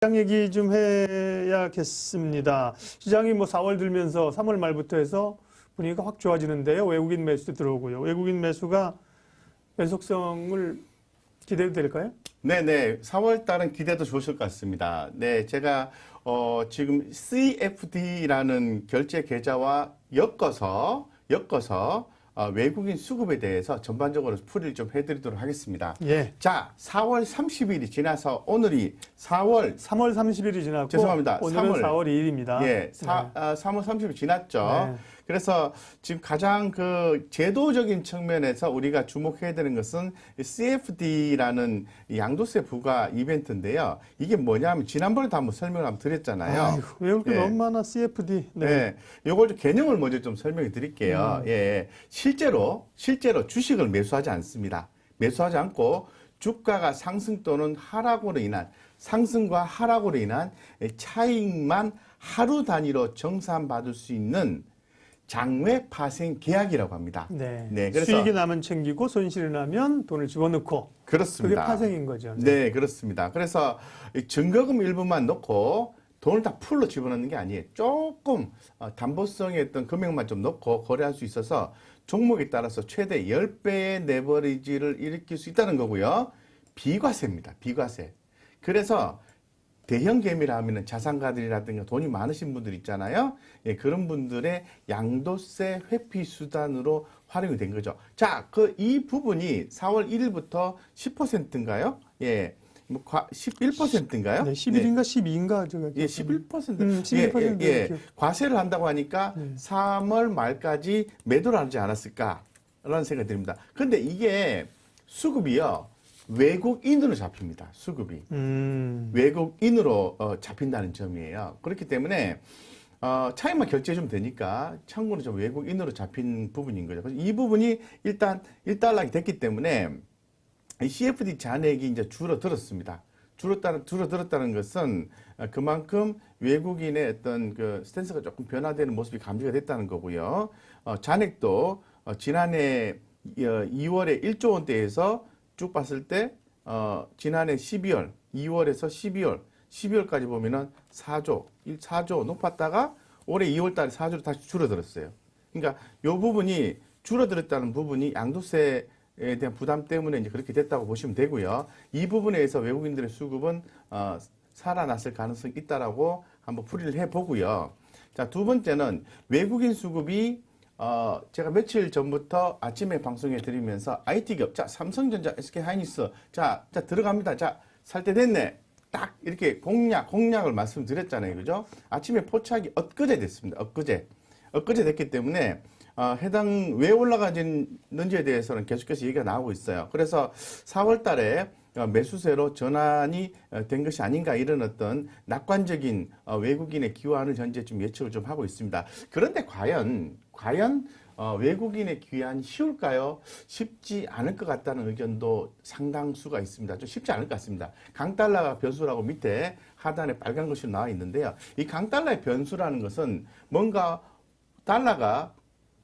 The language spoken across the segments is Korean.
시장 얘기 좀 해야겠습니다. 시장이 뭐 4월 들면서 3월 말부터 해서 분위기가 확 좋아지는데요. 외국인 매수도 들어오고요. 외국인 매수가 연속성을 기대도 될까요? 네네. 4월 달은 기대도 좋으실 것 같습니다. 네, 제가 지금 CFD라는 결제 계좌와 엮어서 외국인 수급에 대해서 전반적으로 풀이를 좀 해드리도록 하겠습니다. 예. 자, 4월 30일이 지나서 오늘이 3월 30일이 지났고 죄송합니다. 오늘은 4월 2일입니다. 예, 3월 30일 지났죠. 네. 그래서 지금 가장 그 제도적인 측면에서 우리가 주목해야 되는 것은 CFD라는 양도세 부과 이벤트인데요. 이게 뭐냐면 지난번에도 한번 설명을 한번 드렸잖아요. 아이고, 외울 게 예. 너무 많아. CFD. 네. 네. 요걸 좀 개념을 먼저 좀 설명해 드릴게요. 예. 실제로 주식을 매수하지 않습니다. 매수하지 않고 주가가 상승 또는 하락으로 인한 상승과 하락으로 인한 차익만 하루 단위로 정산받을 수 있는 장외 파생 계약이라고 합니다. 네. 네, 그래서 수익이 나면 챙기고 손실이 나면 돈을 집어넣고. 그렇습니다. 그게 파생인 거죠. 네, 그렇습니다. 그래서 이 증거금 일부만 넣고 돈을 다 풀로 집어넣는 게 아니에요. 조금 담보성의 어떤 금액만 좀 넣고 거래할 수 있어서 종목에 따라서 최대 10배의 레버리지를 일으킬 수 있다는 거고요. 비과세입니다. 비과세. 그래서 대형 개미라 하면은 자산가들이라든가 돈이 많으신 분들 있잖아요. 예, 그런 분들의 양도세 회피 수단으로 활용이 된 거죠. 자, 이 부분이 4월 1일부터 10%인가요? 예. 뭐 11%인가요? 네, 11인가 12인가 저거. 예, 11%. 11%. 예. 과세를 한다고 하니까 3월 말까지 매도를 하지 않았을까라는 생각이 듭니다. 근데 이게 수급이요. 외국인으로 잡힙니다. 수급이. 외국인으로 잡힌다는 점이에요. 그렇기 때문에 차익만 결제해주면 되니까 참고로 좀 외국인으로 잡힌 부분인 거죠. 그래서 이 부분이 일단 1달러가 됐기 때문에 이 CFD 잔액이 이제 줄어들었습니다. 줄어들었다는 것은 그만큼 외국인의 어떤 그 스탠스가 조금 변화되는 모습이 감지가 됐다는 거고요. 잔액도 지난해 2월에 1조 원대에서 쭉 봤을 때 지난해 12월, 2월에서 12월까지 보면은 4조 높았다가 올해 2월 달에 4조로 다시 줄어들었어요. 그러니까 요 부분이 줄어들었다는 부분이 양도세에 대한 부담 때문에 이제 그렇게 됐다고 보시면 되고요. 이 부분에 의해서 외국인들의 수급은 살아났을 가능성이 있다라고 한번 풀이를 해 보고요. 자, 두 번째는 외국인 수급이 제가 며칠 전부터 아침에 방송해 드리면서 IT 기업, 자, 삼성전자, SK하이닉스, 자, 들어갑니다. 자, 살 때 됐네. 딱 이렇게 공략을 말씀드렸잖아요. 그죠? 아침에 포착이 엊그제 됐습니다. 엊그제 됐기 때문에 해당 왜 올라가는지에 대해서는 계속해서 얘기가 나오고 있어요. 그래서 4월 달에 매수세로 전환이 된 것이 아닌가 이런 어떤 낙관적인 외국인의 기환을 현재 좀 예측을 좀 하고 있습니다. 그런데 과연 외국인의 귀환이 쉬울까요? 쉽지 않을 것 같다는 의견도 상당수가 있습니다. 좀 쉽지 않을 것 같습니다. 강달러가 변수라고 밑에 하단에 빨간 것이 나와 있는데요. 이 강달러의 변수라는 것은 뭔가 달러가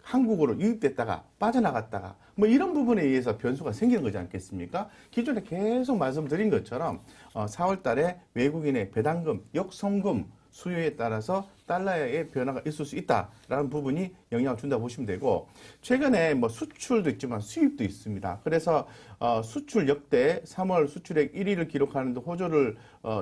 한국으로 유입됐다가 빠져나갔다가 뭐 이런 부분에 의해서 변수가 생기는 거지 않겠습니까? 기존에 계속 말씀드린 것처럼 4월 달에 외국인의 배당금, 역송금 수요에 따라서 달러의 변화가 있을 수 있다라는 부분이 영향을 준다고 보시면 되고, 최근에 뭐 수출도 있지만 수입도 있습니다. 그래서 수출 역대 3월 수출액 1위를 기록하는 데 호조를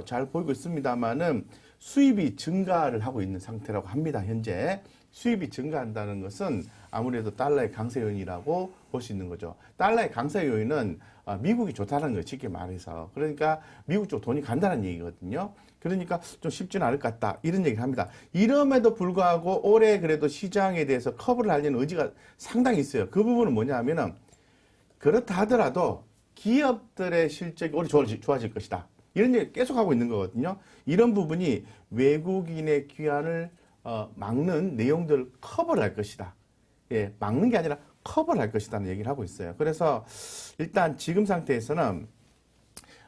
잘 보이고 있습니다만은 수입이 증가를 하고 있는 상태라고 합니다. 현재 수입이 증가한다는 것은 아무래도 달러의 강세 요인이라고 볼 수 있는 거죠. 달러의 강세 요인은 미국이 좋다는 거예요. 쉽게 말해서. 그러니까 미국 쪽 돈이 간다는 얘기거든요. 그러니까 좀 쉽지는 않을 것 같다. 이런 얘기를 합니다. 이럼에도 불구하고 올해 그래도 시장에 대해서 커버를 하려는 의지가 상당히 있어요. 그 부분은 뭐냐 하면은 그렇다 하더라도 기업들의 실적이 올해 좋아질 것이다. 이런 얘기 계속 하고 있는 거거든요. 이런 부분이 외국인의 귀환을 막는 내용들을 커버를 할 것이다. 예, 막는 게 아니라 커버를 할 것이다는 얘기를 하고 있어요. 그래서 일단 지금 상태에서는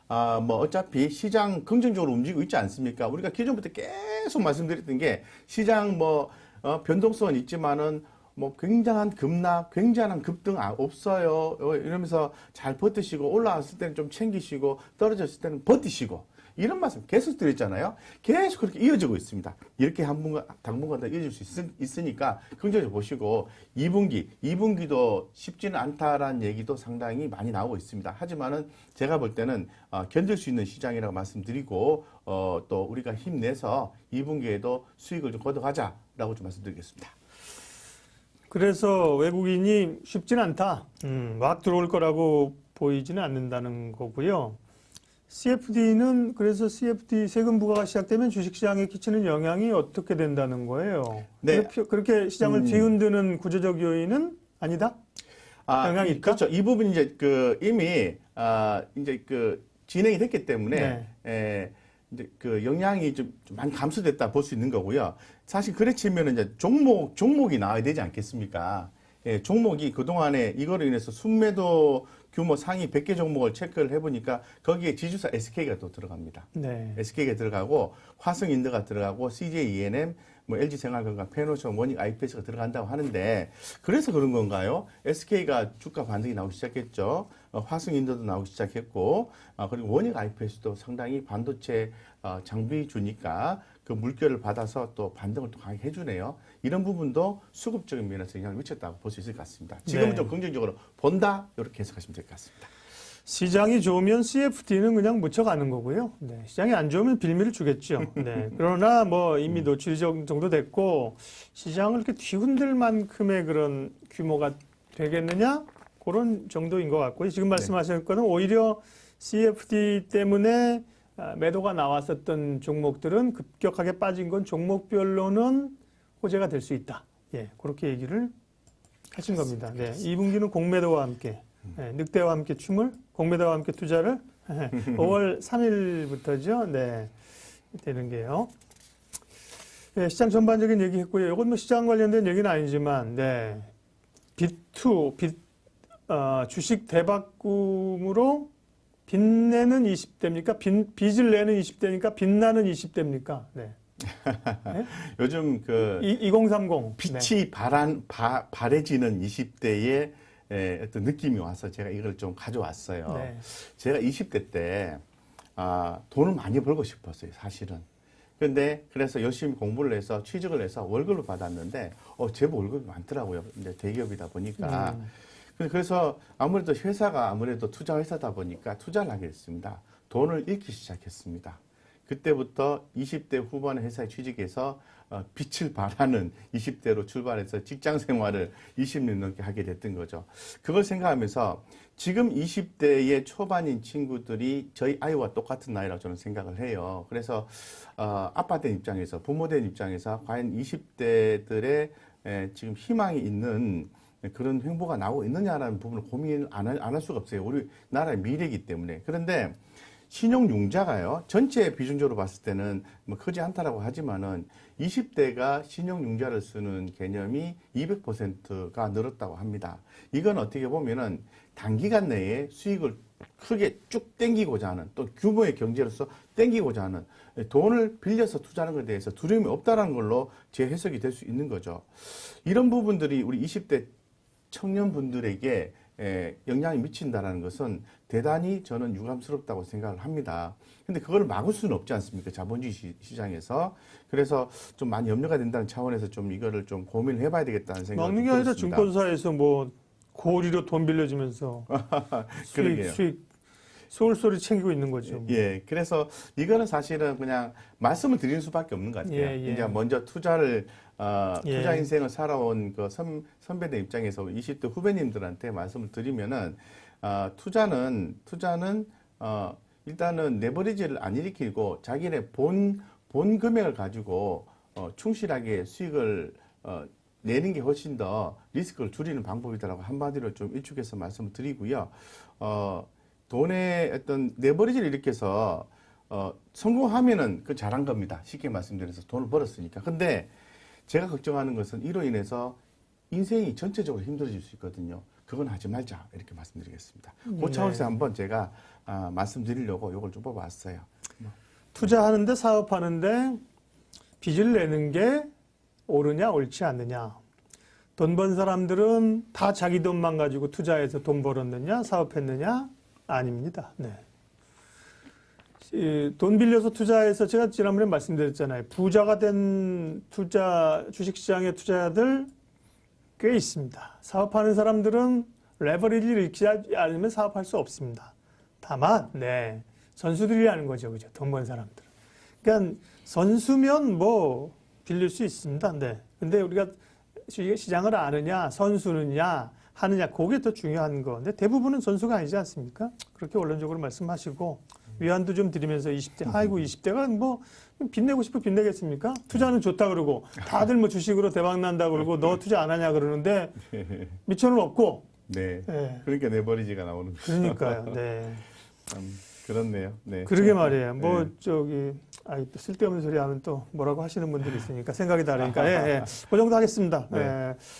뭐 어차피 시장 긍정적으로 움직이고 있지 않습니까? 우리가 기존부터 계속 말씀드렸던 게 시장 뭐 변동성은 있지만은 뭐 굉장한 급락, 굉장한 급등 없어요. 이러면서 잘 버티시고 올라왔을 때는 좀 챙기시고 떨어졌을 때는 버티시고 이런 말씀 계속 드렸잖아요. 계속 그렇게 이어지고 있습니다. 이렇게 당분간 더 이어질 수 있으니까 긍정적으로 보시고 2분기도 쉽지는 않다라는 얘기도 상당히 많이 나오고 있습니다. 하지만은 제가 볼 때는 견딜 수 있는 시장이라고 말씀드리고 또 우리가 힘내서 2분기에도 수익을 좀 걷어가자라고 좀 말씀드리겠습니다. 그래서 외국인이 쉽지는 않다. 막 들어올 거라고 보이지는 않는다는 거고요. CFD는 그래서 CFD 세금 부과가 시작되면 주식시장에 끼치는 영향이 어떻게 된다는 거예요? 네. 그렇게 시장을 뒤흔드는 구조적 요인은 아니다? 영향이 있다? 그렇죠. 이 부분 이제 이미 이제 진행이 됐기 때문에 이제 영향이 좀 많이 감소됐다 볼 수 있는 거고요. 사실 그래 치면은 이제 종목이 나와야 되지 않겠습니까? 예, 종목이 그동안에 이거로 인해서 순매도 규모 상위 100개 종목을 체크를 해보니까 거기에 지주사 SK가 또 들어갑니다. 네. SK가 들어가고 화성인드가 들어가고 CJ ENM, LG생활건강, 페노션, 원익 IPS가 들어간다고 하는데 그래서 그런 건가요? SK가 주가 반등이 나오기 시작했죠. 화성인드도 나오기 시작했고 그리고 원익 IPS도 상당히 반도체 장비주니까 그 물결을 받아서 또 반등을 또 강하게 해주네요. 이런 부분도 수급적인 면에서 영향을 미쳤다고 볼 수 있을 것 같습니다. 지금은 네. 좀 긍정적으로 본다 이렇게 해석하시면 될 것 같습니다. 시장이 좋으면 CFD는 그냥 묻혀가는 거고요. 네, 시장이 안 좋으면 빌미를 주겠죠. 네, 그러나 뭐 이미 노출이 정도 됐고 시장을 이렇게 뒤흔들 만큼의 그런 규모가 되겠느냐? 그런 정도인 것 같고요. 지금 말씀하신 거는 오히려 CFD 때문에 매도가 나왔었던 종목들은 급격하게 빠진 건 종목별로는 호재가 될 수 있다. 예, 그렇게 얘기를 하신 겁니다. 네, 2분기는 공매도와 함께 늑대와 함께 춤을, 공매도와 함께 투자를 5월 3일부터죠. 네, 되는 게요. 네, 시장 전반적인 얘기했고요. 이건 뭐 시장 관련된 얘기는 아니지만, 네, 주식 대박꿈으로 빚내는 20대입니까? 빚을 내는 20대니까 빚나는 20대입니까? 네. 네? 요즘 2030 빛이 바래지는 20대의 어떤 느낌이 와서 제가 이걸 좀 가져왔어요. 네. 제가 20대 때 돈을 많이 벌고 싶었어요, 사실은. 그런데 그래서 열심히 공부를 해서 취직을 해서 월급을 받았는데 제법 월급이 많더라고요. 이제 대기업이다 보니까. 그래서 아무래도 회사가 아무래도 투자 회사다 보니까 투자를 하게 됐습니다. 돈을 잃기 시작했습니다. 그때부터 20대 후반의 회사에 취직해서 빛을 발하는 20대로 출발해서 직장 생활을 20년 넘게 하게 됐던 거죠. 그걸 생각하면서 지금 20대의 초반인 친구들이 저희 아이와 똑같은 나이라고 저는 생각을 해요. 그래서 아빠 된 입장에서, 부모 된 입장에서 과연 20대들의 지금 희망이 있는 그런 행보가 나오고 있느냐라는 부분을 고민을 안 할 수가 없어요. 우리나라의 미래이기 때문에. 그런데 신용융자가요, 전체 비중적으로 봤을 때는 뭐 크지 않다라고 하지만은 20대가 신용융자를 쓰는 개념이 200%가 늘었다고 합니다. 이건 어떻게 보면은 단기간 내에 수익을 크게 쭉 땡기고자 하는, 또 규모의 경제로서 땡기고자 하는, 돈을 빌려서 투자하는 것에 대해서 두려움이 없다는 걸로 제 해석이 될 수 있는 거죠. 이런 부분들이 우리 20대 청년분들에게 영향이 미친다는 것은 대단히 저는 유감스럽다고 생각을 합니다. 근데 그걸 막을 수는 없지 않습니까? 자본주의 시장에서. 그래서 좀 많이 염려가 된다는 차원에서 좀 이거를 좀 고민을 해봐야 되겠다는 생각이 막는 게 아니라 들었습니다. 증권사에서 뭐 고리로 돈 빌려주면서 그러게요. 수익 쏠쏠이 챙기고 있는 거죠. 예, 그래서 이거는 사실은 그냥 말씀을 드리는 수밖에 없는 것 같아요. 예. 이제 먼저 투자를 예. 투자 인생을 살아온 그 선배들 입장에서 20대 후배님들한테 말씀을 드리면은 투자는 일단은 레버리지를 안 일으키고 자기네 본 금액을 가지고 충실하게 수익을 내는 게 훨씬 더 리스크를 줄이는 방법이다라고 한마디로 좀 일축해서 말씀을 드리고요. 돈의 어떤 레버리지를 일으켜서 성공하면은 그 잘한 겁니다. 쉽게 말씀드려서 돈을 벌었으니까. 근데 제가 걱정하는 것은 이로 인해서 인생이 전체적으로 힘들어질 수 있거든요. 그건 하지 말자 이렇게 말씀드리겠습니다. 그 차원에서 한번 제가 말씀드리려고 이걸 좀 뽑아왔어요. 투자하는데 사업하는데 빚을 내는 게 옳으냐 옳지 않느냐. 돈 번 사람들은 다 자기 돈만 가지고 투자해서 돈 벌었느냐 사업했느냐 아닙니다. 네. 돈 빌려서 투자해서 제가 지난번에 말씀드렸잖아요. 부자가 된 주식시장의 투자자들 꽤 있습니다. 사업하는 사람들은 레버리지를 잃지 않으면 사업할 수 없습니다. 다만, 선수들이라는 거죠. 그죠? 돈 번 사람들. 그러니까 선수면 뭐 빌릴 수 있습니다. 근데 우리가 시장을 아느냐, 선수느냐, 하느냐, 그게 더 중요한 거. 근데 대부분은 선수가 아니지 않습니까? 그렇게 원론적으로 말씀하시고, 위안도 좀 드리면서 20대, 아이고, 20대가 뭐, 빚내고 싶어 빚내겠습니까? 투자는 좋다 그러고, 다들 뭐 주식으로 대박 난다 그러고, 너 투자 안 하냐 그러는데, 미천은 없고. 네. 그러니까 레버리지가 나오는 거죠. 그러니까요. 네. 그렇네요. 네. 그러게 말이에요. 뭐, 또 쓸데없는 소리 하면 또 뭐라고 하시는 분들이 있으니까 생각이 다르니까. 그 정도 하겠습니다. 네.